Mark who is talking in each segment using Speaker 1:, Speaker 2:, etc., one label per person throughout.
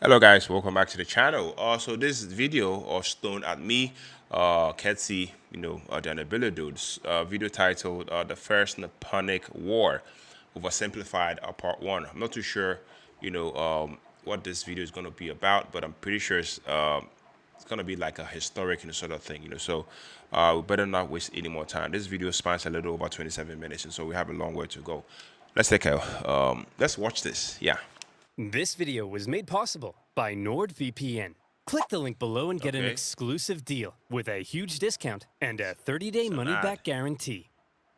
Speaker 1: Hello guys, welcome back to the channel. So this video was thrown at me, Ketsi, the Ability dudes. Video titled "The First Punic War," Oversimplified, Part 1. I'm not too sure, what this video is going to be about, but I'm pretty sure it's gonna be like a historic sort of thing. So we better not waste any more time. This video spans a little over 27 minutes, and so we have a long way to go. Let's watch this. Yeah.
Speaker 2: This video was made possible by NordVPN. Click the link below and get an exclusive deal with a huge discount and a 30-day money-back guarantee.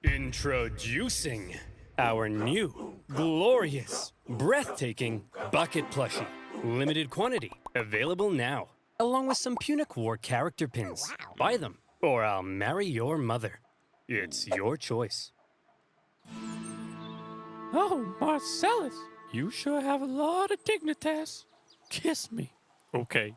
Speaker 2: Introducing our new, glorious, breathtaking bucket plushie. Limited quantity, available now, along with some Punic War character pins. Buy them, or I'll marry your mother. It's your choice.
Speaker 3: Oh, Marcellus, you sure have a lot of dignitas. Kiss me. Okay.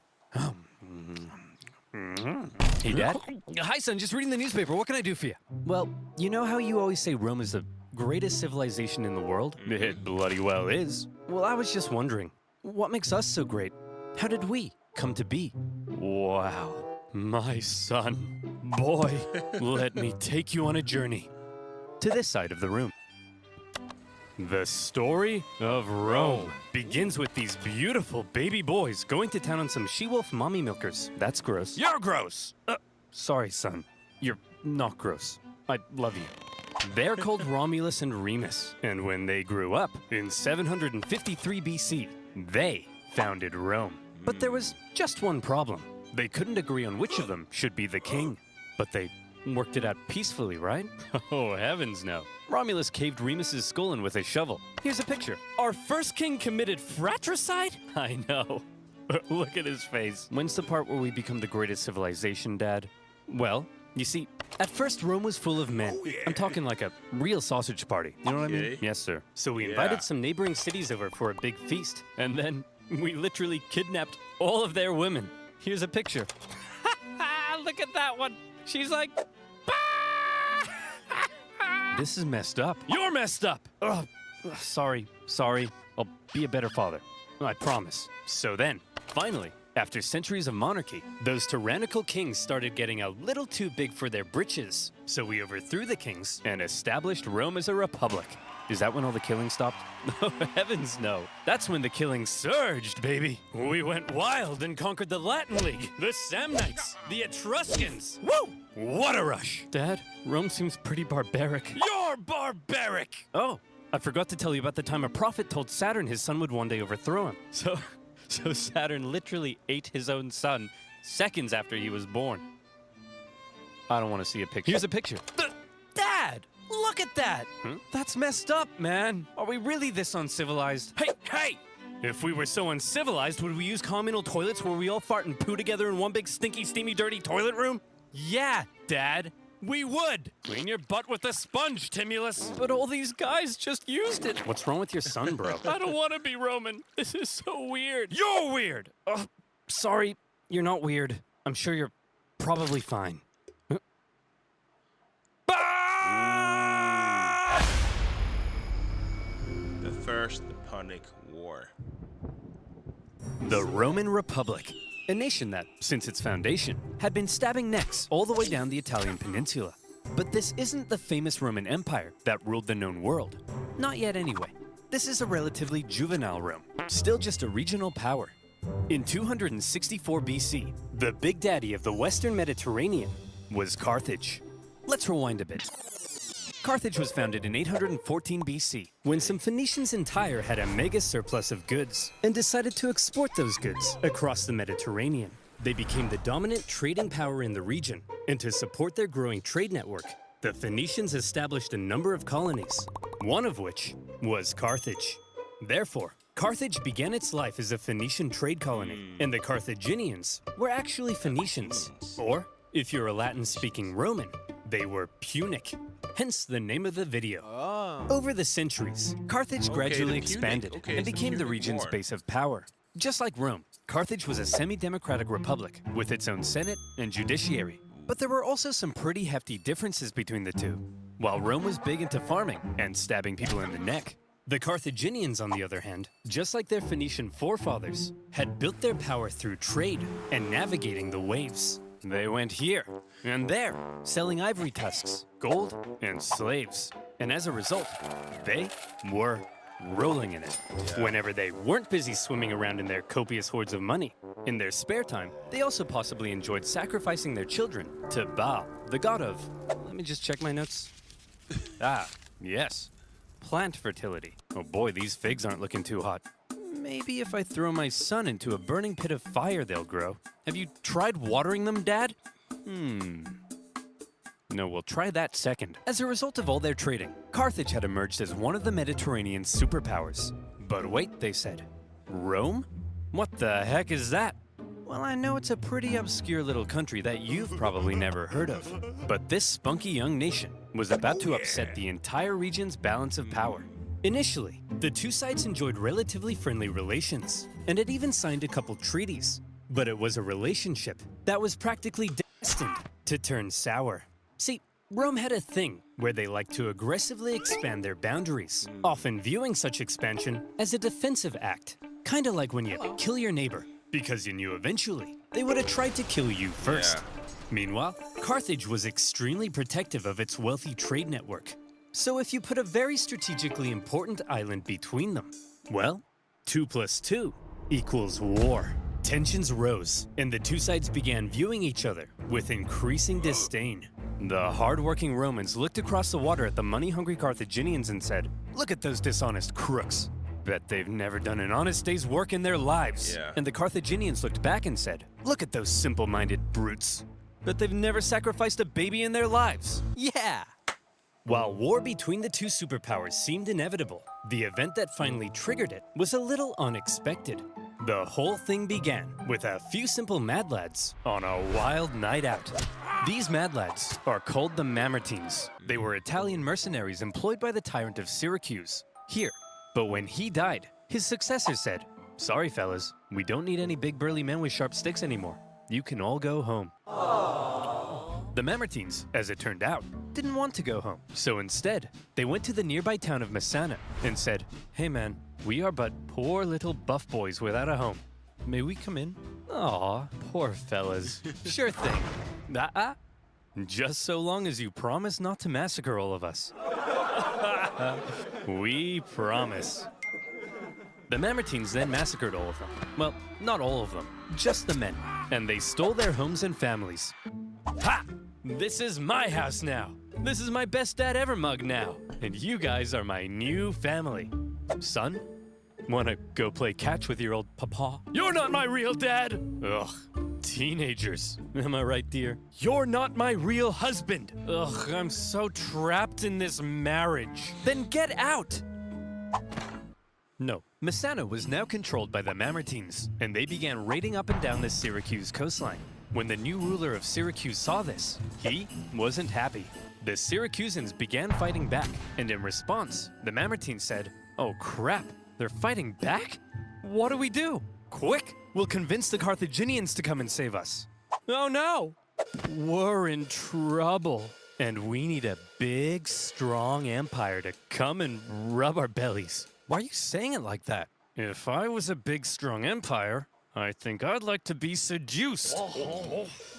Speaker 2: Hey, Dad? Hi, son. Just reading the newspaper. What can I do for you? Well, you know how you always say Rome is the greatest civilization in the world?
Speaker 3: It bloody well is.
Speaker 2: Well, I was just wondering, what makes us so great? How did we come to be?
Speaker 3: Wow. My son. Boy, let me take you on a journey.
Speaker 2: To this side of the room.
Speaker 3: The story of Rome
Speaker 2: Begins with these beautiful baby boys going to town on some she-wolf mommy milkers. That's gross.
Speaker 3: You're gross.
Speaker 2: Sorry, son. You're not gross. I love you. They're called Romulus and Remus, and when they grew up, in 753 BC, they founded Rome. But there was just one problem. They couldn't agree on which of them should be the king. But they worked it out peacefully, right?
Speaker 3: Oh, heavens no.
Speaker 2: Romulus caved Remus's skull in with a shovel. Here's a picture.
Speaker 3: Our first king committed fratricide?
Speaker 2: I know.
Speaker 3: Look at his face.
Speaker 2: When's the part where we become the greatest civilization, Dad? Well, you see, at first Rome was full of men. I'm talking like a real sausage party. You know what I mean?
Speaker 3: Yes, sir.
Speaker 2: So we invited some neighboring cities over for a big feast. And then we literally kidnapped all of their women. Here's a picture.
Speaker 3: Look at that one. She's like,
Speaker 2: this is messed up.
Speaker 3: you're messed up.
Speaker 2: Ugh, sorry. I'll be a better father. I promise. So then, finally, after centuries of monarchy, those tyrannical kings started getting a little too big for their britches. So we overthrew the kings and established Rome as a republic. Is that when all the killing stopped?
Speaker 3: Oh, heavens no.
Speaker 2: That's when the killing surged, baby.
Speaker 3: We went wild and conquered the Latin League, the Samnites, the Etruscans. Woo! What a rush.
Speaker 2: Dad, Rome seems pretty barbaric.
Speaker 3: You're barbaric.
Speaker 2: Oh, I forgot to tell you about the time a prophet told Saturn his son would one day overthrow him.
Speaker 3: So Saturn literally ate his own son seconds after he was born.
Speaker 2: I don't want to see a picture.
Speaker 3: Here's a picture.
Speaker 2: Dad, look at that. That's messed up, man. Are we really this uncivilized?
Speaker 3: Hey!
Speaker 2: If we were so uncivilized, would we use communal toilets where we all fart and poo together in one big stinky, steamy, dirty toilet room? Yeah, Dad.
Speaker 3: We would! Clean your butt with a sponge, Timulus!
Speaker 2: But all these guys just used it. What's wrong with your son, bro?
Speaker 3: I don't want to be Roman. This is so weird.
Speaker 2: You're weird! Sorry, you're not weird. I'm sure you're probably fine.
Speaker 1: The First Punic War.
Speaker 2: The Roman Republic. A nation that, since its foundation, had been stabbing necks all the way down the Italian peninsula. But this isn't the famous Roman Empire that ruled the known world. Not yet anyway. This is a relatively juvenile Rome, still just a regional power. In 264 BC, the big daddy of the Western Mediterranean was Carthage. Let's rewind a bit. Carthage was founded in 814 BC, when some Phoenicians in Tyre had a mega surplus of goods and decided to export those goods across the Mediterranean. They became the dominant trading power in the region, and to support their growing trade network, the Phoenicians established a number of colonies, one of which was Carthage. Therefore, Carthage began its life as a Phoenician trade colony, and the Carthaginians were actually Phoenicians. Or, if you're a Latin-speaking Roman, they were Punic. Hence the name of the video. Over the centuries, Carthage gradually expanded and became the region's base of power. Just like Rome, Carthage was a semi-democratic republic with its own senate and judiciary. But there were also some pretty hefty differences between the two. While Rome was big into farming and stabbing people in the neck, The Carthaginians, on the other hand, just like their Phoenician forefathers, had built their power through trade and navigating the waves. They went here and there, selling ivory tusks, gold, and slaves. And as a result, they were rolling in it. Whenever they weren't busy swimming around in their copious hoards of money. In their spare time, they also possibly enjoyed sacrificing their children to Baal, the god of... Let me just check my notes. Yes. Plant fertility. Oh boy, these figs aren't looking too hot. Maybe if I throw my son into a burning pit of fire, they'll grow. Have you tried watering them, Dad? No, we'll try that second. As a result of all their trading, Carthage had emerged as one of the Mediterranean's superpowers. But wait, they said. Rome? What the heck is that? Well, I know it's a pretty obscure little country that you've probably never heard of. But this spunky young nation was about to upset the entire region's balance of power. Initially, the two sides enjoyed relatively friendly relations, and had even signed a couple treaties. But it was a relationship that was practically destined to turn sour. See, Rome had a thing where they liked to aggressively expand their boundaries, often viewing such expansion as a defensive act. Kinda like when you kill your neighbor, because you knew eventually they would have tried to kill you first. Meanwhile, Carthage was extremely protective of its wealthy trade network. So if you put a very strategically important island between them, well, 2 + 2 = war. Tensions rose, and the two sides began viewing each other with increasing disdain. The hard-working Romans looked across the water at the money-hungry Carthaginians and said, "Look at those dishonest crooks. Bet they've never done an honest day's work in their lives." And the Carthaginians looked back and said, "Look at those simple-minded brutes. Bet they've never sacrificed a baby in their lives." Yeah! While war between the two superpowers seemed inevitable, the event that finally triggered it was a little unexpected. The whole thing began with a few simple mad lads on a wild night out. These mad lads are called the Mamertines. They were Italian mercenaries employed by the tyrant of Syracuse here. But when he died, his successor said, "Sorry fellas, we don't need any big burly men with sharp sticks anymore. You can all go home." The Mamertines, as it turned out, didn't want to go home. So instead, they went to the nearby town of Mensah and said, "Hey man, we are but poor little buff boys without a home. May we come in?" Aw, poor fellas. Sure thing. Just so long as you promise not to massacre all of us. We promise. The Mamertines then massacred all of them. Well, not all of them, just the men. And they stole their homes and families. Ha! This is my house now. This is my best dad ever mug now. And you guys are my new family. Son, wanna go play catch with your old papa? You're not my real dad! Ugh, teenagers. Am I right, dear? You're not my real husband. Ugh, I'm so trapped in this marriage. Then get out! No, Mensah was now controlled by the Mamertines, and they began raiding up and down the Syracuse coastline. When the new ruler of Syracuse saw this, he wasn't happy. The Syracusans began fighting back, and in response, the Mamertines said, "Oh crap, they're fighting back? What do we do? Quick, we'll convince the Carthaginians to come and save us." Oh no! We're in trouble, and we need a big, strong empire to come and rub our bellies. Why are you saying it like that? If I was a big, strong empire, I think I'd like to be seduced.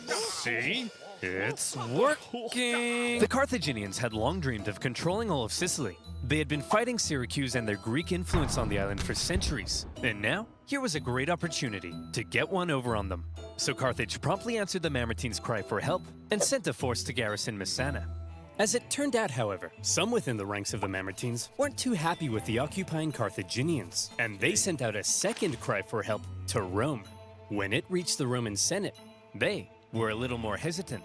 Speaker 2: See? It's working! The Carthaginians had long dreamed of controlling all of Sicily. They had been fighting Syracuse and their Greek influence on the island for centuries. And now, here was a great opportunity to get one over on them. So Carthage promptly answered the Mamertines' cry for help and sent a force to garrison Mensah. As it turned out, however, some within the ranks of the Mamertines weren't too happy with the occupying Carthaginians, and they sent out a second cry for help to Rome. When it reached the Roman Senate, they were a little more hesitant.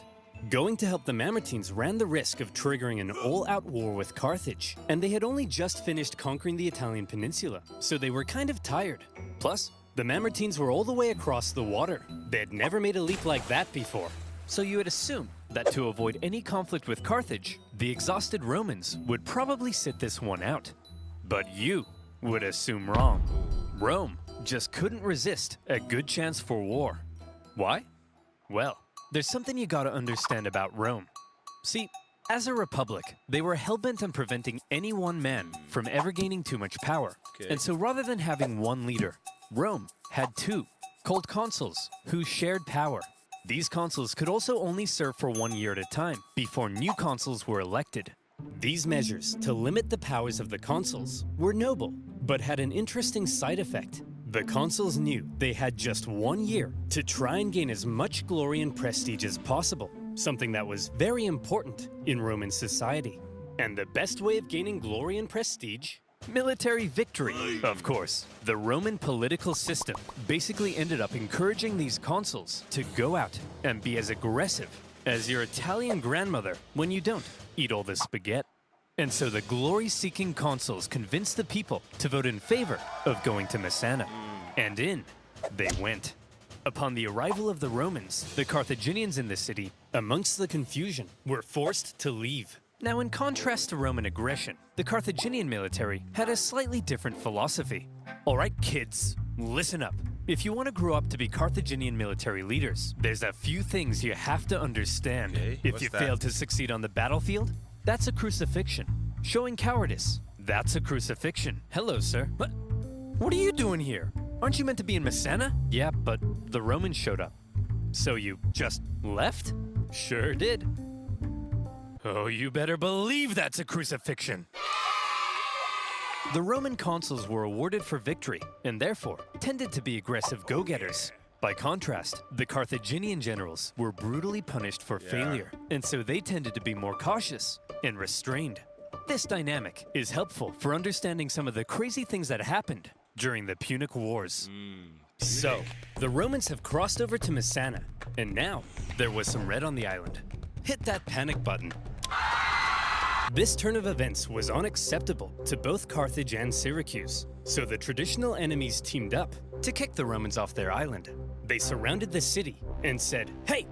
Speaker 2: Going to help the Mamertines ran the risk of triggering an all-out war with Carthage, and they had only just finished conquering the Italian peninsula, so they were kind of tired. Plus, the Mamertines were all the way across the water. They had never made a leap like that before. So you would assume that to avoid any conflict with Carthage, the exhausted Romans would probably sit this one out. But you would assume wrong. Rome just couldn't resist a good chance for war. Why? Well, there's something you gotta understand about Rome. See, As a republic, they were hell-bent on preventing any one man from ever gaining too much power.
Speaker 1: Okay.
Speaker 2: And so rather than having one leader, Rome had two, called consuls, who shared power. These consuls could also only serve for 1 year at a time before new consuls were elected. These measures to limit the powers of the consuls were noble, but had an interesting side effect. The consuls knew they had just 1 year to try and gain as much glory and prestige as possible, something that was very important in Roman society. And the best way of gaining glory and prestige? Military victory, of course. The Roman political system basically ended up encouraging these consuls to go out and be as aggressive as your Italian grandmother when you don't eat all the spaghetti. And so the glory-seeking consuls convinced the people to vote in favor of going to Messana. And in they went. Upon the arrival of the Romans, the Carthaginians in the city, amongst the confusion, were forced to leave. Now, in contrast to Roman aggression, the Carthaginian military had a slightly different philosophy. All right, kids, listen up. If you want to grow up to be Carthaginian military leaders, there's a few things you have to understand.
Speaker 1: Okay,
Speaker 2: if
Speaker 1: what's
Speaker 2: you
Speaker 1: that?
Speaker 2: fail to succeed on the battlefield, that's a crucifixion. Showing cowardice, that's a crucifixion. Hello, sir. What are you doing here? Aren't you meant to be in Messana? Yeah, but the Romans showed up. So you just left? Sure did. Oh, you better believe that's a crucifixion. The Roman consuls were awarded for victory, and therefore tended to be aggressive go-getters. By contrast, the Carthaginian generals were brutally punished for failure, and so they tended to be more cautious and restrained. This dynamic is helpful for understanding some of the crazy things that happened during the Punic Wars. So, the Romans have crossed over to Messana, and now there was some red on the island. Hit that panic button. This turn of events was unacceptable to both Carthage and Syracuse, so the traditional enemies teamed up to kick the Romans off their island. They surrounded the city and said, "Hey,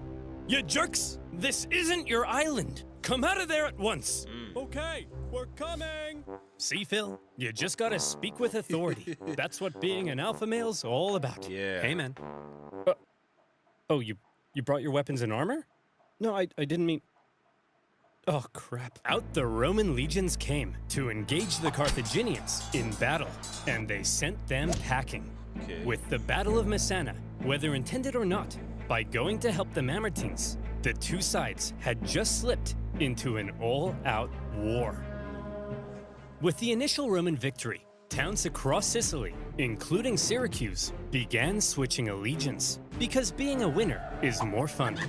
Speaker 2: you jerks! This isn't your island! Come out of there at once!"
Speaker 3: Okay, we're coming.
Speaker 2: See, Phil, you just gotta speak with authority. That's what being an alpha male's all about.
Speaker 1: Yeah.
Speaker 2: Hey, man. Oh, you brought your weapons and armor? No, I didn't mean... Oh, crap. Out the Roman legions came to engage the Carthaginians in battle, and they sent them packing.
Speaker 1: Okay.
Speaker 2: With the Battle of Messana, whether intended or not, by going to help the Mamertines, the two sides had just slipped into an all-out war. With the initial Roman victory, towns across Sicily, including Syracuse, began switching allegiance, because being a winner is more fun.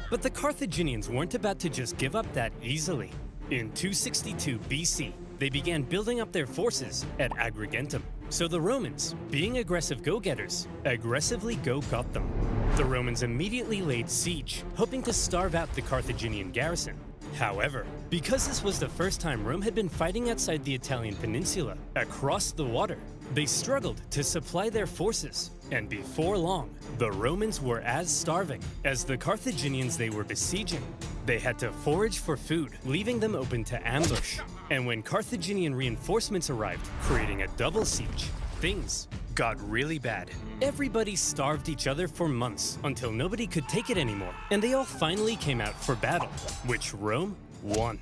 Speaker 2: But the Carthaginians weren't about to just give up that easily. In 262 BC, they began building up their forces at Agrigentum. So the Romans, being aggressive go-getters, aggressively go-got them. The Romans immediately laid siege, hoping to starve out the Carthaginian garrison. However, because this was the first time Rome had been fighting outside the Italian peninsula, across the water, they struggled to supply their forces, and before long, the Romans were as starving as the Carthaginians they were besieging. They had to forage for food, leaving them open to ambush. And when Carthaginian reinforcements arrived, creating a double siege, things got really bad. Everybody starved each other for months until nobody could take it anymore, and they all finally came out for battle, which Rome won.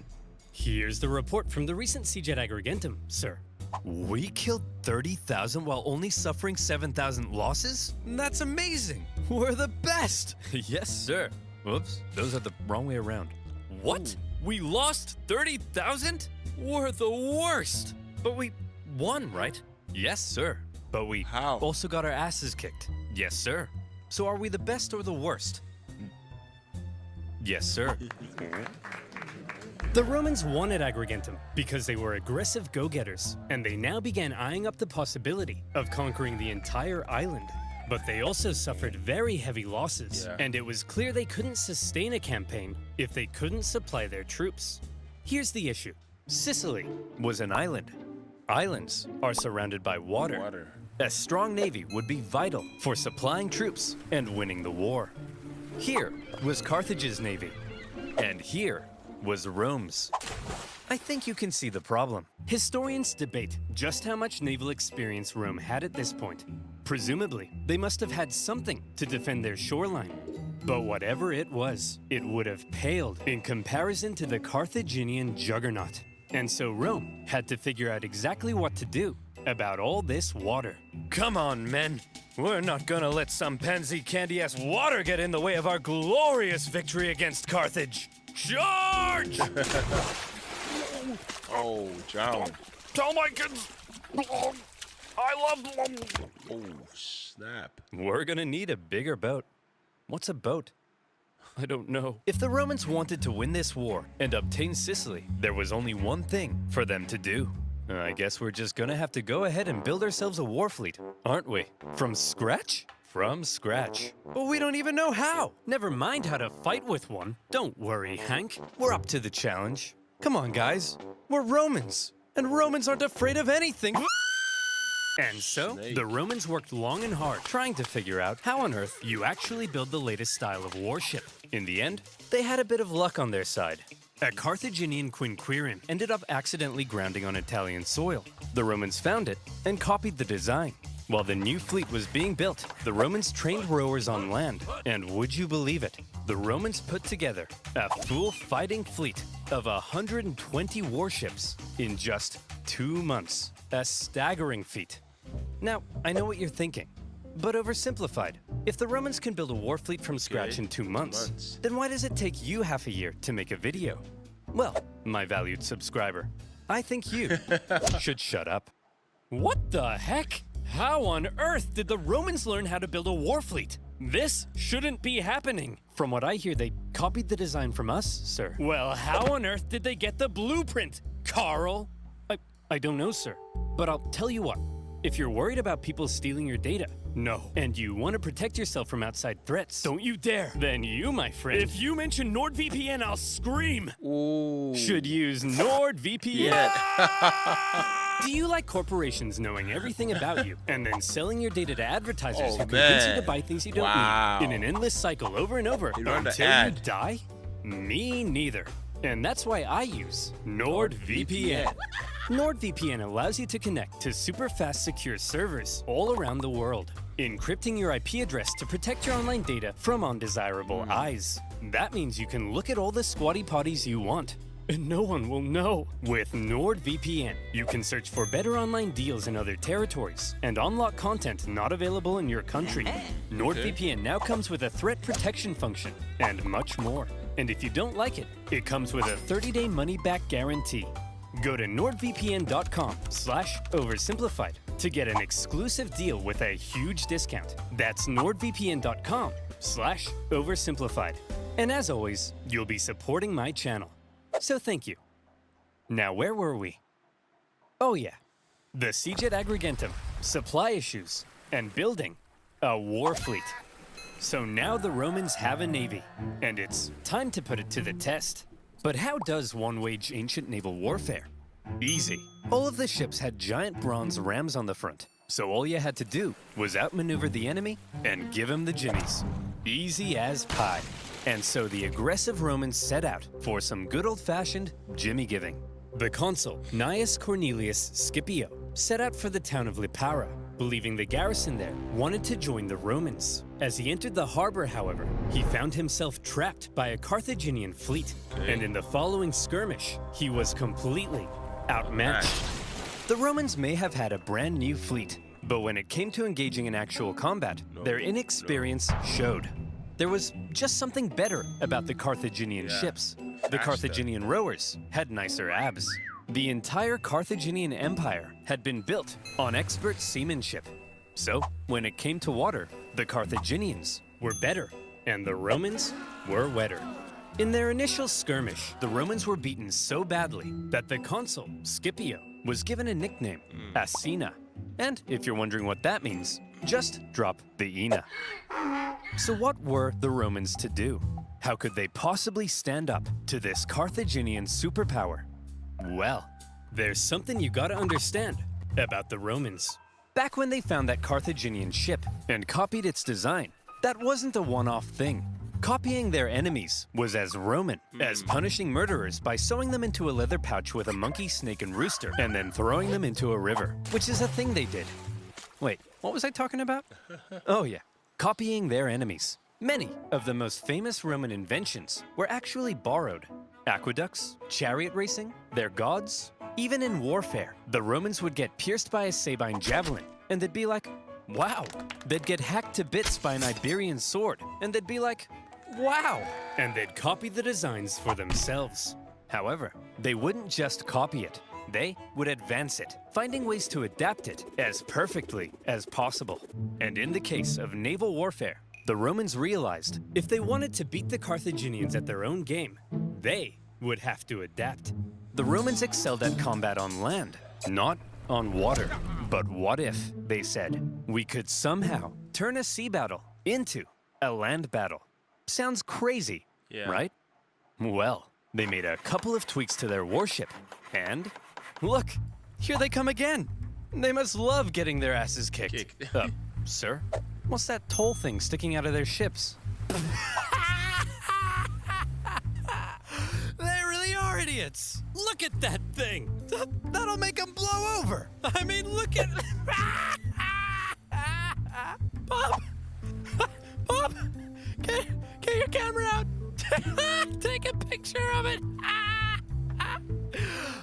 Speaker 2: Here's the report from the recent siege at Agrigentum, sir. We killed 30,000 while only suffering 7,000 losses? That's amazing! We're the best! Yes, sir. Whoops, those are the wrong way around. What? We lost 30,000? We're the worst! But we won, right? Yes, sir. But we
Speaker 1: How?
Speaker 2: also got our asses kicked. Yes, sir. So are we the best or the worst? Yes, sir. The Romans won at Agrigentum because they were aggressive go-getters, and they now began eyeing up the possibility of conquering the entire island. But they also suffered very heavy losses, and it was clear they couldn't sustain a campaign if they couldn't supply their troops. Here's the issue. Sicily was an island. Islands are surrounded by water. A strong navy would be vital for supplying troops and winning the war. Here was Carthage's navy, and here was Rome's. I think you can see the problem. Historians debate just how much naval experience Rome had at this point. Presumably, they must have had something to defend their shoreline. But whatever it was, it would have paled in comparison to the Carthaginian juggernaut. And so Rome had to figure out exactly what to do about all this water.
Speaker 3: Come on, men. We're not gonna let some pansy candy-ass water get in the way of our glorious victory against Carthage. Charge!
Speaker 1: Oh, drown.
Speaker 3: Tell my kids I love them.
Speaker 1: Oh, snap.
Speaker 2: We're gonna need a bigger boat. What's a boat? I don't know. If the Romans wanted to win this war and obtain Sicily, there was only one thing for them to do. I guess we're just gonna have to go ahead and build ourselves a war fleet, aren't we? From scratch? From scratch. But we don't even know how. Never mind how to fight with one. Don't worry, Hank. We're up to the challenge. Come on, guys. We're Romans. And Romans aren't afraid of anything. And so, the Romans worked long and hard trying to figure out how on earth you actually build the latest style of warship. In the end, they had a bit of luck on their side. A Carthaginian quinquereme ended up accidentally grounding on Italian soil. The Romans found it and copied the design. While the new fleet was being built, the Romans trained rowers on land. And would you believe it? The Romans put together a full fighting fleet of 120 warships in just 2 months. A staggering feat. Now, I know what you're thinking, but oversimplified. If the Romans can build a war fleet from scratch in 2 months, then why does it take you half a year to make a video? Well, my valued subscriber, I think you should shut up.
Speaker 3: What the heck? How on earth did the Romans learn how to build a war fleet? This shouldn't be happening.
Speaker 2: From what I hear, they copied the design from us, sir.
Speaker 3: Well, how on earth did they get the blueprint, Carl?
Speaker 2: I don't know, sir. But I'll tell you what. If you're worried about people stealing your data,
Speaker 3: No.
Speaker 2: and you want to protect yourself from outside threats,
Speaker 3: Don't you dare.
Speaker 2: then you, my friend,
Speaker 3: If you mention NordVPN, I'll scream.
Speaker 1: Ooh.
Speaker 2: should use NordVPN.
Speaker 1: Yeah.
Speaker 2: Do you like corporations knowing everything about you and then selling your data to advertisers
Speaker 1: Oh,
Speaker 2: who convince you
Speaker 1: man.
Speaker 2: to buy things you don't
Speaker 1: Wow.
Speaker 2: need in an endless cycle over and over
Speaker 1: You run the
Speaker 2: until you
Speaker 1: ad.
Speaker 2: die? Me neither. And that's why I use NordVPN. NordVPN allows you to connect to super fast secure servers all around the world, encrypting your IP address to protect your online data from undesirable eyes. That means you can look at all the squatty potties you want, and no one will know. With NordVPN, you can search for better online deals in other territories and unlock content not available in your country. NordVPN now comes with a threat protection function and much more. And if you don't like it, it comes with a 30-day money-back guarantee. Go to nordvpn.com/oversimplified to get an exclusive deal with a huge discount. That's nordvpn.com/oversimplified. And as always, you'll be supporting my channel. So thank you. Now, where were we? Oh yeah, the siege at Agrigentum, supply issues, and building a war fleet. So now the Romans have a navy, and it's time to put it to the test. But how does one wage ancient naval warfare? Easy. All of the ships had giant bronze rams on the front, so all you had to do was outmaneuver the enemy and give him the jimmies. Easy as pie. And so the aggressive Romans set out for some good old-fashioned jimmy giving. The consul, Gnaeus Cornelius Scipio, set out for the town of Lipara, believing the garrison there wanted to join the Romans. As he entered the harbor, however, he found himself trapped by a Carthaginian fleet, and in the following skirmish, he was completely outmatched. The Romans may have had a brand new fleet, but when it came to engaging in actual combat, their inexperience showed. There was just something better about the Carthaginian ships. The Carthaginian rowers had nicer abs. The entire Carthaginian Empire had been built on expert seamanship. So, when it came to water, the Carthaginians were better, and the Romans were wetter. In their initial skirmish, the Romans were beaten so badly that the consul, Scipio, was given a nickname, Asina. And if you're wondering what that means, just drop the Ina. So what were the Romans to do? How could they possibly stand up to this Carthaginian superpower? Well, there's something you gotta understand about the Romans. Back when they found that Carthaginian ship and copied its design, that wasn't a one-off thing. Copying their enemies was as Roman as punishing murderers by sewing them into a leather pouch with a monkey, snake, and rooster, and then throwing them into a river, which is a thing they did. Wait, what was I talking about? Oh yeah, copying their enemies. Many of the most famous Roman inventions were actually borrowed. Aqueducts, chariot racing, their gods. Even in warfare, the Romans would get pierced by a Sabine javelin, and they'd be like, wow. They'd get hacked to bits by an Iberian sword, and they'd be like, wow. And they'd copy the designs for themselves. However, they wouldn't just copy it. They would advance it, finding ways to adapt it as perfectly as possible. And in the case of naval warfare, the Romans realized if they wanted to beat the Carthaginians at their own game, they would have to adapt. The Romans excelled at combat on land, not on water. But what if, they said, we could somehow turn a sea battle into a land battle? Sounds crazy, right? Well, they made a couple of tweaks to their warship, and look, here they come again. They must love getting their asses kicked. Sir, what's that toll thing sticking out of their ships?
Speaker 3: They really are idiots. Look at that thing. That'll make them blow over. I mean, look at... Bob! Bob! Get your camera out. Take a picture of it.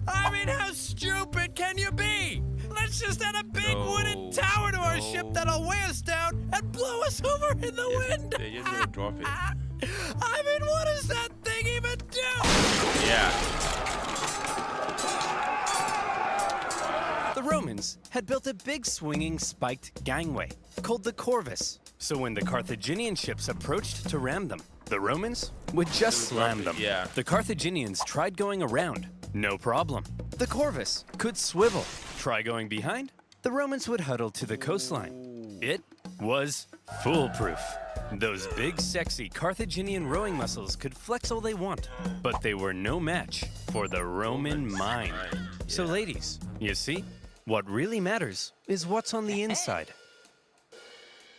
Speaker 3: I mean, how stupid can you be? Let's just add a big wooden tower to our ship that'll weigh us down and blow us over in the wind.
Speaker 1: They're just gonna drop it.
Speaker 3: I mean, what does that thing even do?
Speaker 2: The Romans had built a big swinging spiked gangway called the corvus. So when the Carthaginian ships approached to ram them, the Romans would just slam them. The Carthaginians tried going around. No problem. The corvus could swivel. Try going behind. The Romans would huddle to the coastline. It was foolproof. Those big, sexy Carthaginian rowing muscles could flex all they want, but they were no match for the Roman mind. So ladies, you see, what really matters is what's on the inside.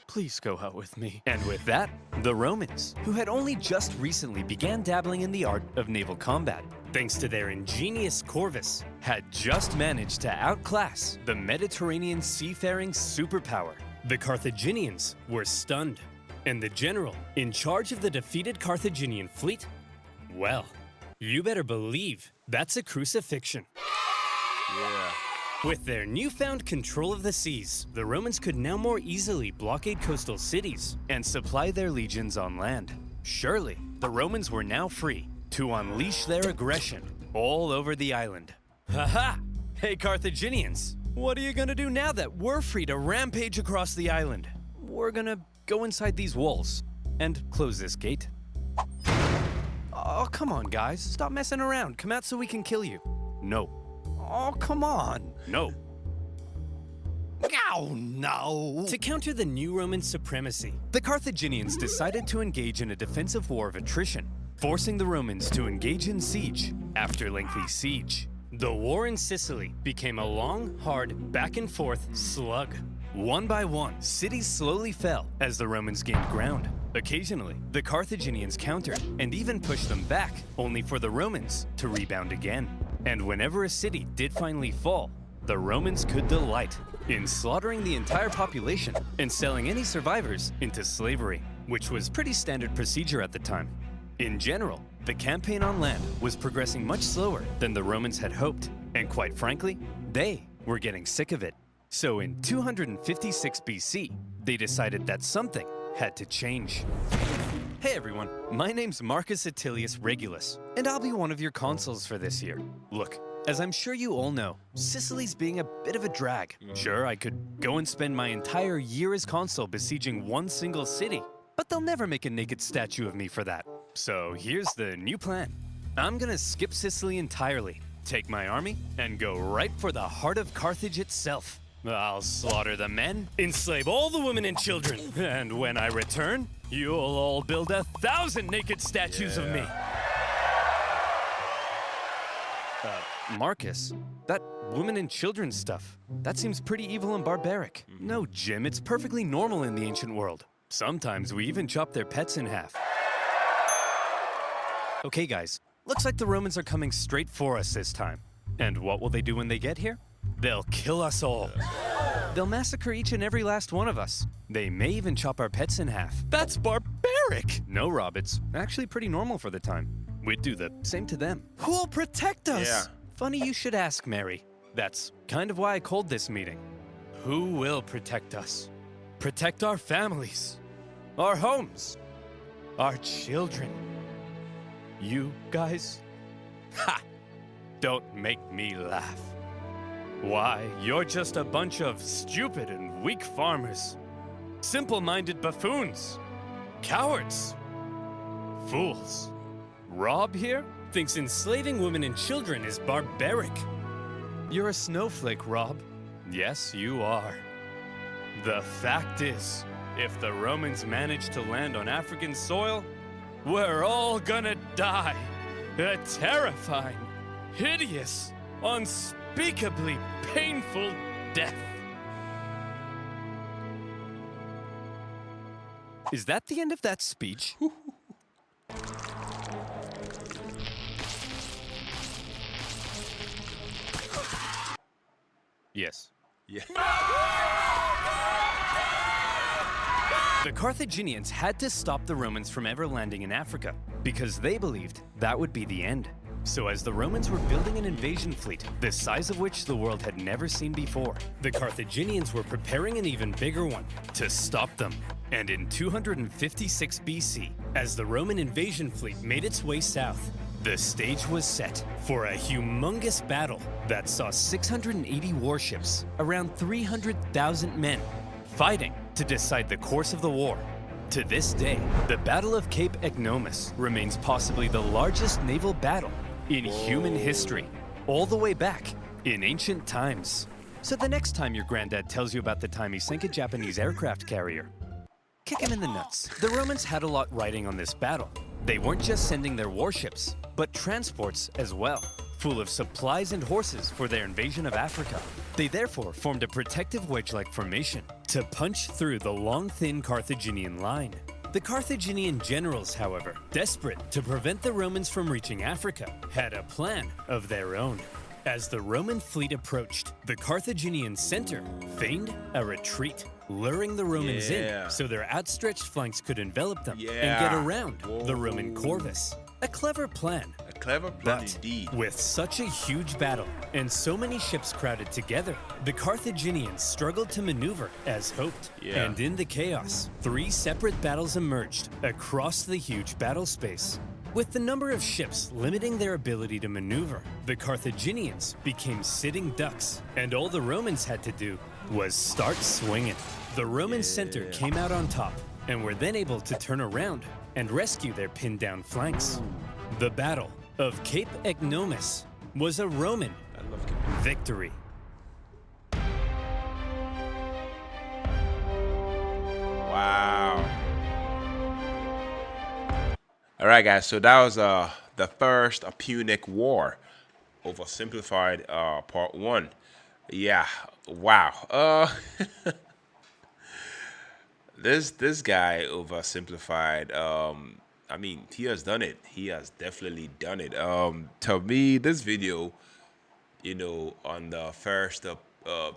Speaker 2: Please go out with me. And with that, the Romans, who had only just recently began dabbling in the art of naval combat, thanks to their ingenious corvus, had just managed to outclass the Mediterranean seafaring superpower. The Carthaginians were stunned, and the general in charge of the defeated Carthaginian fleet, well, you better believe that's a crucifixion. With their newfound control of the seas, the Romans could now more easily blockade coastal cities and supply their legions on land. Surely, the Romans were now free to unleash their aggression all over the island. Haha! Hey Carthaginians, what are you gonna do now that we're free to rampage across the island? We're gonna go inside these walls and close this gate. Oh, come on guys, stop messing around. Come out so we can kill you. No. Oh, come on. No. Oh, no. To counter the new Roman supremacy, the Carthaginians decided to engage in a defensive war of attrition, forcing the Romans to engage in siege. After lengthy siege, the war in Sicily became a long, hard, back-and-forth slug. One by one, cities slowly fell as the Romans gained ground. Occasionally, the Carthaginians countered and even pushed them back, only for the Romans to rebound again. And whenever a city did finally fall, the Romans could delight in slaughtering the entire population and selling any survivors into slavery, which was pretty standard procedure at the time. In general, the campaign on land was progressing much slower than the Romans had hoped, and quite frankly, they were getting sick of it. So in 256 BC, they decided that something had to change. Hey everyone, my name's Marcus Attilius Regulus, and I'll be one of your consuls for this year. Look, as I'm sure you all know, Sicily's being a bit of a drag. Sure, I could go and spend my entire year as consul besieging one single city, but they'll never make a naked statue of me for that. So here's the new plan. I'm gonna skip Sicily entirely, take my army, and go right for the heart of Carthage itself. I'll slaughter the men, enslave all the women and children, and when I return, you'll all build 1,000 naked statues of me. Marcus, that women and children stuff, that seems pretty evil and barbaric. No, Jim, it's perfectly normal in the ancient world. Sometimes we even chop their pets in half. Okay, guys, looks like the Romans are coming straight for us this time. And what will they do when they get here? They'll kill us all. They'll massacre each and every last one of us. They may even chop our pets in half.
Speaker 3: That's barbaric!
Speaker 2: No, Rob, it's actually pretty normal for the time. We'd do the same to them.
Speaker 3: Who'll protect us?
Speaker 1: Yeah.
Speaker 2: Funny you should ask, Mary. That's kind of why I called this meeting.
Speaker 3: Who will protect us? Protect our families, our homes, our children. You guys? Ha! Don't make me laugh. Why, you're just a bunch of stupid and weak farmers. Simple-minded buffoons. Cowards. Fools. Rob here thinks enslaving women and children is barbaric. You're a snowflake, Rob. Yes, you are. The fact is, if the Romans manage to land on African soil, we're all gonna die. A terrifying, hideous, unspeakably painful death.
Speaker 2: Is that the end of that speech? Yes.
Speaker 1: Yeah.
Speaker 2: The Carthaginians had to stop the Romans from ever landing in Africa because they believed that would be the end. So as the Romans were building an invasion fleet, the size of which the world had never seen before, the Carthaginians were preparing an even bigger one to stop them. And in 256 BC, as the Roman invasion fleet made its way south, the stage was set for a humongous battle that saw 680 warships, around 300,000 men, fighting to decide the course of the war. To this day, the Battle of Cape Ecnomus remains possibly the largest naval battle in human history, all the way back in ancient times. So the next time your granddad tells you about the time he sank a Japanese aircraft carrier, kick him in the nuts. The Romans had a lot riding on this battle. They weren't just sending their warships, but transports as well, full of supplies and horses for their invasion of Africa. They therefore formed a protective wedge-like formation to punch through the long, thin Carthaginian line. The Carthaginian generals, however, desperate to prevent the Romans from reaching Africa, had a plan of their own. As the Roman fleet approached, the Carthaginian center feigned a retreat, luring the Romans in so their outstretched flanks could envelop them and get around the Roman corvus. A clever plan.
Speaker 1: A clever plan indeed.
Speaker 2: With such a huge battle and so many ships crowded together, the Carthaginians struggled to maneuver as hoped. And in the chaos, 3 separate battles emerged across the huge battle space. With the number of ships limiting their ability to maneuver, the Carthaginians became sitting ducks, and all the Romans had to do was start swinging. The Roman center came out on top, and were then able to turn around and rescue their pinned down flanks. The Battle of Cape Ecnomus was a Roman victory.
Speaker 1: Wow. All right, guys. So that was the First Punic War, Oversimplified, Part 1. Yeah. Wow. This guy Oversimplified. I mean, he has done it. He has definitely done it. To me, this video, on the First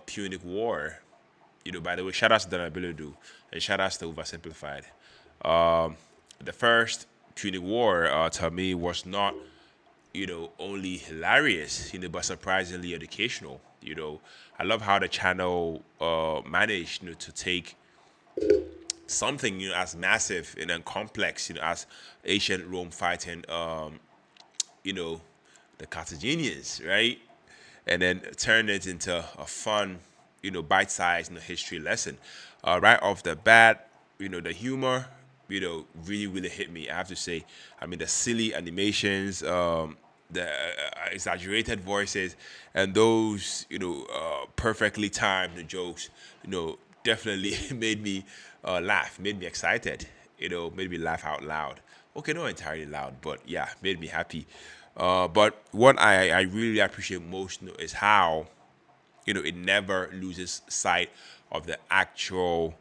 Speaker 1: Punic War. By the way, shout out to Danabilidu and shout out to Oversimplified. The First Punic War, to me, was not, only hilarious, but surprisingly educational. I love how the channel managed, to take something, as massive and then complex, as ancient Rome fighting, the Carthaginians, right? And then turn it into a fun, bite-sized, history lesson. Right off the bat, the humor, really, really hit me, I have to say. I mean, the silly animations, the exaggerated voices, and those, perfectly timed jokes, definitely made me laugh, made me excited, made me laugh out loud. Okay, not entirely loud, but yeah, made me happy. But what I really appreciate most is how, it never loses sight of the actual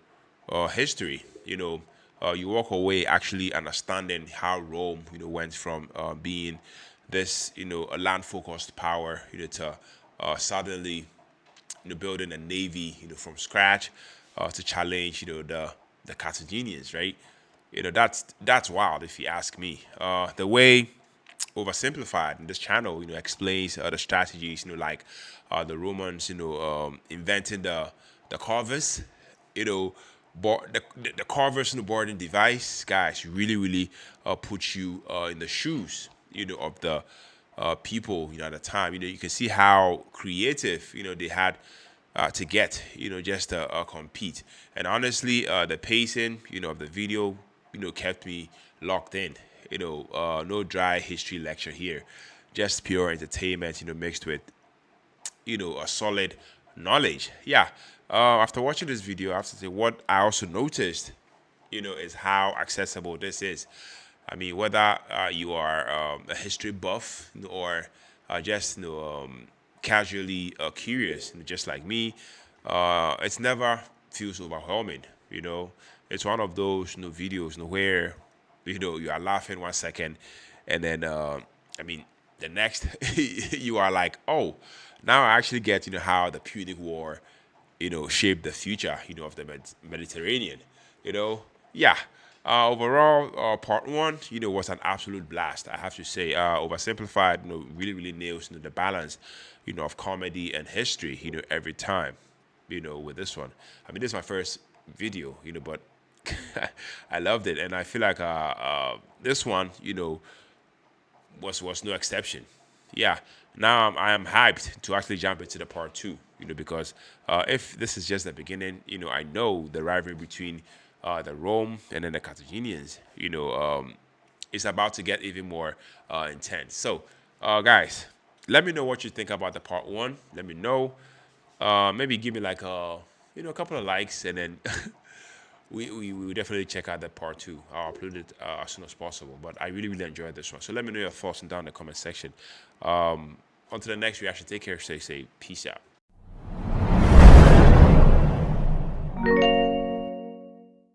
Speaker 1: history. You walk away actually understanding how Rome, went from being this, a land-focused power, to suddenly, building a navy, from scratch, to challenge, the Carthaginians, right? That's wild if you ask me. The way Oversimplified in this channel, explains the strategies, like the Romans, inventing the corvus, you know, the corvus and the boarding device, guys, really, really put you in the shoes, of the people, at the time. You can see how creative, they had to get, just to compete. And honestly, the pacing, of the video, kept me locked in. No dry history lecture here, just pure entertainment, mixed with, a solid knowledge. Yeah. After watching this video, I have to say what I also noticed, is how accessible this is. I mean, whether you are a history buff, or just casually curious, just like me, it's never feels overwhelming. It's one of those videos, where you are laughing 1 second, and then I mean the next you are like, oh, now I actually get how the Punic War shaped the future of the Mediterranean. Yeah. Overall, part one, was an absolute blast. I have to say, Oversimplified, really, really nails the balance, of comedy and history, every time, with this one. I mean, this is my first video, but I loved it, and I feel like this one, was no exception. Yeah. Now I am hyped to actually jump into the part two, because if this is just the beginning, I know the rivalry between the Rome and then the Carthaginians, is about to get even more intense. So, guys, let me know what you think about the part one. Let me know. Maybe give me like a couple of likes, and then we will definitely check out that part two. I'll upload it as soon as possible. But I really, really enjoyed this one. So let me know your thoughts down in the comment section. On to the next reaction. Take care. Stay safe. Peace out.